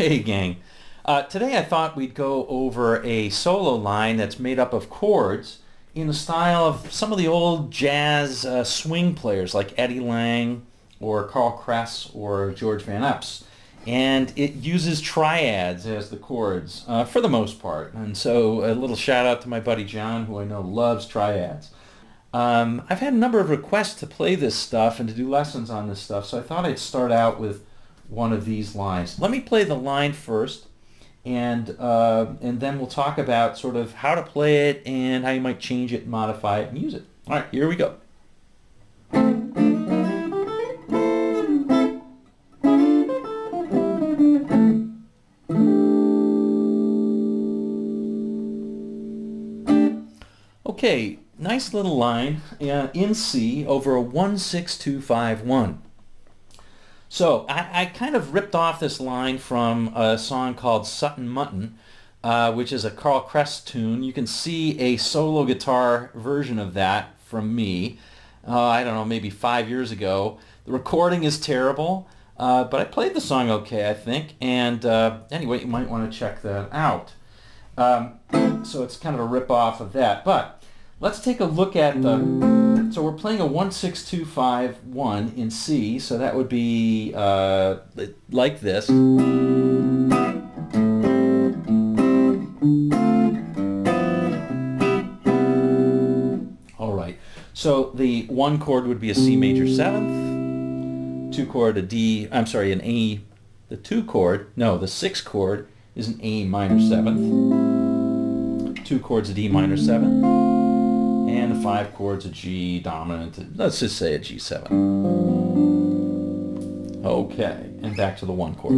Hey gang, today I thought we'd go over a solo line that's made up of chords in the style of some of the old jazz swing players like Eddie Lang or Kress or George Van Eps. And it uses triads as the chords for the most part. And so a little shout out to my buddy John, who I know loves triads. I've had a number of requests to play this stuff and to do lessons on this stuff, so I thought I'd start out with one of these lines. Let me play the line first, and then we'll talk about sort of how to play it and how you might change it, modify it, and use it. All right, here we go. Okay, nice little line in C over a 1-6-2-5-1. So I kind of ripped off this line from a song called Sutton Mutton, which is a Carl Kress tune. You can see a solo guitar version of that from me, I don't know, maybe 5 years ago. The recording is terrible, but I played the song okay, I think. And anyway, you might want to check that out. So it's kind of a rip-off of that. But let's take a look at the... So we're playing a 1-6-2-5-1 in C, so that would be like this. All right, so the one chord would be a C major 7th, two chord a D, I'm sorry, an A, the two chord, no, the 6th chord is an A minor 7th, two chords a D minor 7th, and the 5 chords a G dominant, let's just say a G7. Okay, and back to the 1 chord.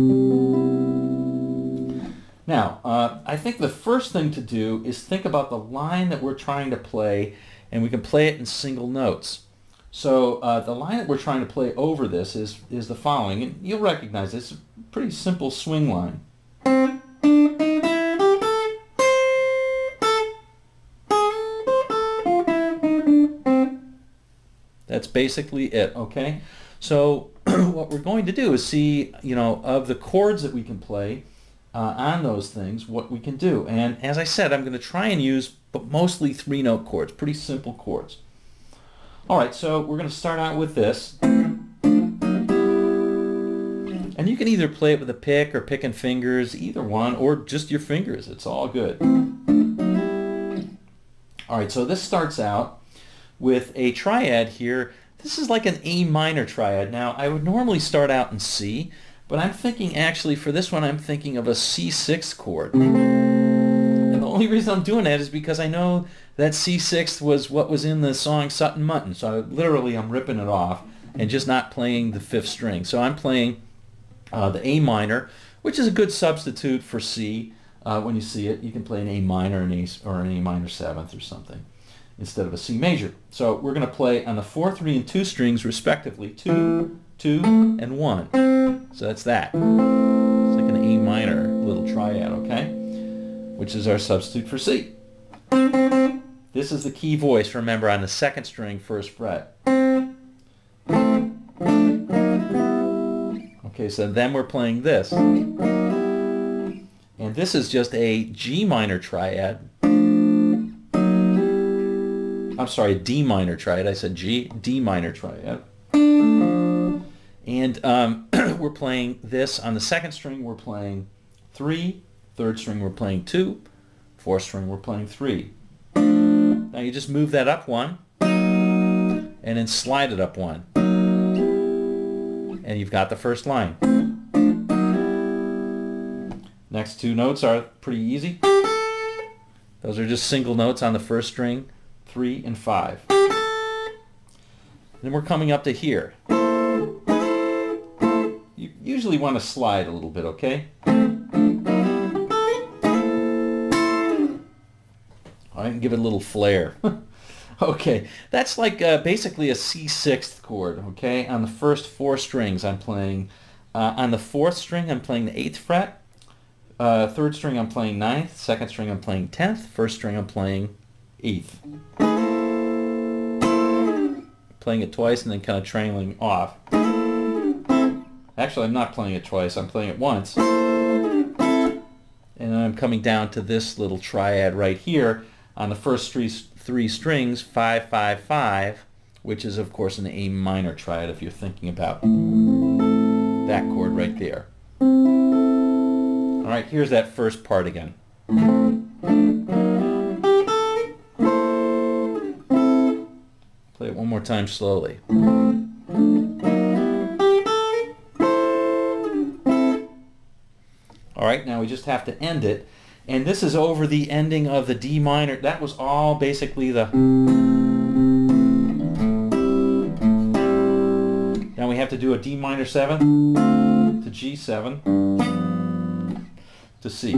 Now, I think the first thing to do is think about the line that we're trying to play, and we can play it in single notes. So the line that we're trying to play over this is the following, and you'll recognize this, it's a pretty simple swing line. That's basically it, okay? So what we're going to do is see, you know, of the chords that we can play on those things, what we can do. And as I said, I'm going to try and use, but mostly 3-note chords, pretty simple chords. All right, so we're going to start out with this. And you can either play it with a pick or pick and fingers, either one, or just your fingers. It's all good. All right, so this starts out with a triad here. This is like an A minor triad. Now, I would normally start out in C, but I'm thinking actually for this one I'm thinking of a C6 chord. And the only reason I'm doing that is because I know that C6 was what was in the song Sutton Mutton. So literally I'm ripping it off and just not playing the 5th string. So I'm playing the A minor, which is a good substitute for C. When you see it, you can play an A minor or an A minor 7th or something instead of a C major. So we're going to play on the 4, 3, and 2 strings respectively, 2, 2, and 1. So that's that. It's like an A minor little triad, okay? Which is our substitute for C. This is the key voice, remember, on the 2nd string, 1st fret. Okay, so then we're playing this. And this is just a G minor triad. I'm sorry, D minor triad. I said G, D minor triad. And we're playing this on the 2nd string. We're playing 3. 3rd string we're playing 2. 4th string we're playing 3. Now you just move that up 1, and then slide it up 1, and you've got the first line. Next 2 notes are pretty easy. Those are just single notes on the 1st string, 3 and 5. Then we're coming up to here. You usually want to slide a little bit, okay? I can give it a little flair. Okay, that's like basically a C6th chord, okay? On the first 4 strings I'm playing, on the 4th string I'm playing the 8th fret, 3rd string I'm playing 9th, 2nd string I'm playing 10th, 1st string I'm playing 8th. Playing it twice and then kind of trailing off. Actually, I'm not playing it twice, I'm playing it once. And I'm coming down to this little triad right here on the first three strings, 5, 5, 5, which is of course an A minor triad if you're thinking about that chord right there. All right, here's that first part again. Play it one more time slowly. All right, now we just have to end it. And this is over the ending of the D minor. That was all basically the... Now we have to do a D minor 7 to G7 to C.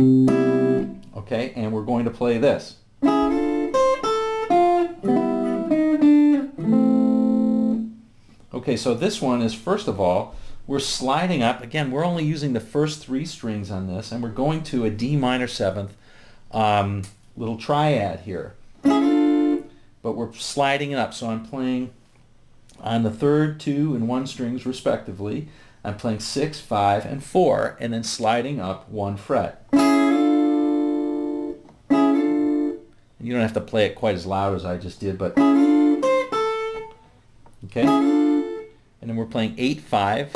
Okay, and we're going to play this. Okay, so this one is, first of all, we're sliding up. Again, we're only using the first three strings on this, and we're going to a D minor 7th little triad here. But we're sliding it up, so I'm playing on the third, 2, and 1 strings respectively. I'm playing 6, 5, and 4, and then sliding up 1 fret. And you don't have to play it quite as loud as I just did, but... Okay? And then we're playing 8, 5.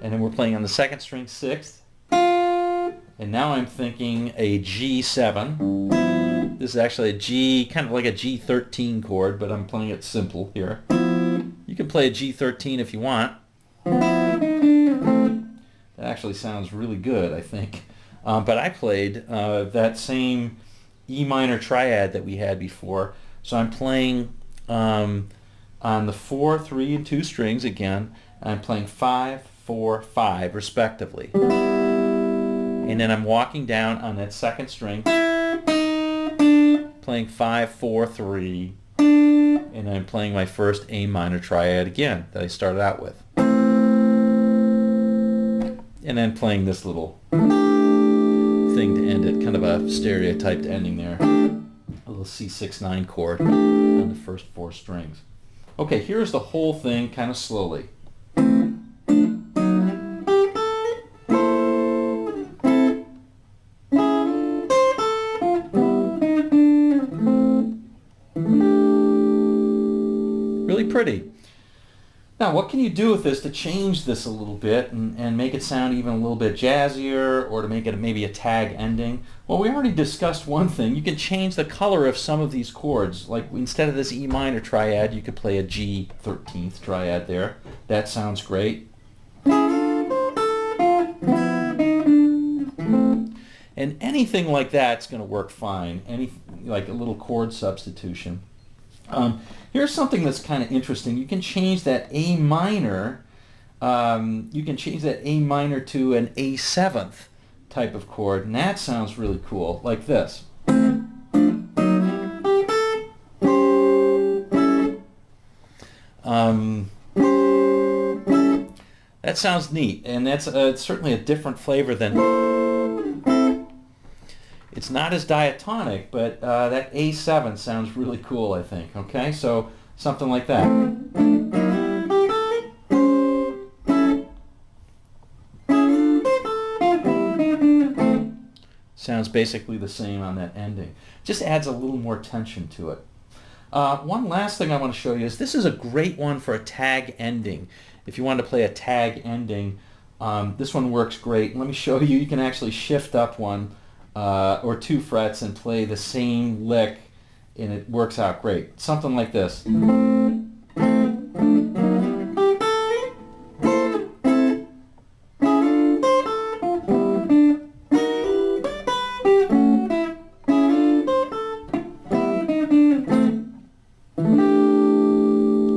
And then we're playing on the second string 6th. And now I'm thinking a G7. This is actually a G, kind of like a G13 chord, but I'm playing it simple here. You can play a G13 if you want. That actually sounds really good, I think. But I played that same E minor triad that we had before. So I'm playing on the 4, 3, and 2 strings again. And I'm playing 5, 4, 5 respectively. And then I'm walking down on that second string, playing 5, 4, 3, and I'm playing my first A minor triad again that I started out with. And then playing this little thing to end it, kind of a stereotyped ending there. A little C6-9 chord on the first 4 strings. Okay, here's the whole thing kind of slowly. Really pretty. Now, what can you do with this to change this a little bit and make it sound even a little bit jazzier, or to make it maybe a tag ending? Well, we already discussed one thing. You can change the color of some of these chords. Like instead of this E minor triad, you could play a G13th triad there. That sounds great. And anything like that's going to work fine. Like a little chord substitution. Here's something that's kind of interesting. You can change that A minor. You can change that A minor to an A7th type of chord, and that sounds really cool, like this. That sounds neat, and that's certainly a different flavor than... It's not as diatonic, but that A7 sounds really cool, I think. Okay, so something like that. Sounds basically the same on that ending. Just adds a little more tension to it. One last thing I want to show you is this is a great one for a tag ending. If you want to play a tag ending, this one works great. Let me show you. You can actually shift up 1 or 2 frets and play the same lick, and it works out great. Something like this. Isn't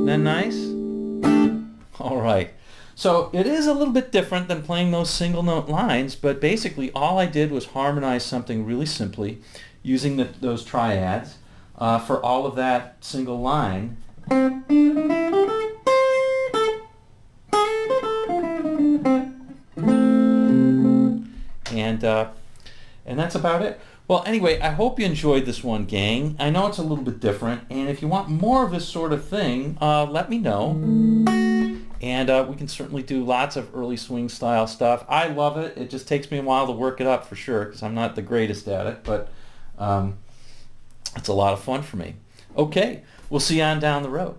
that nice? All right. So it is a little bit different than playing those single note lines, but basically all I did was harmonize something really simply using those triads for all of that single line. And that's about it. Well, anyway, I hope you enjoyed this one, gang. I know it's a little bit different, and if you want more of this sort of thing, let me know. And we can certainly do lots of early swing style stuff. I love it. It just takes me a while to work it up for sure because I'm not the greatest at it, but it's a lot of fun for me. Okay, we'll see you on down the road.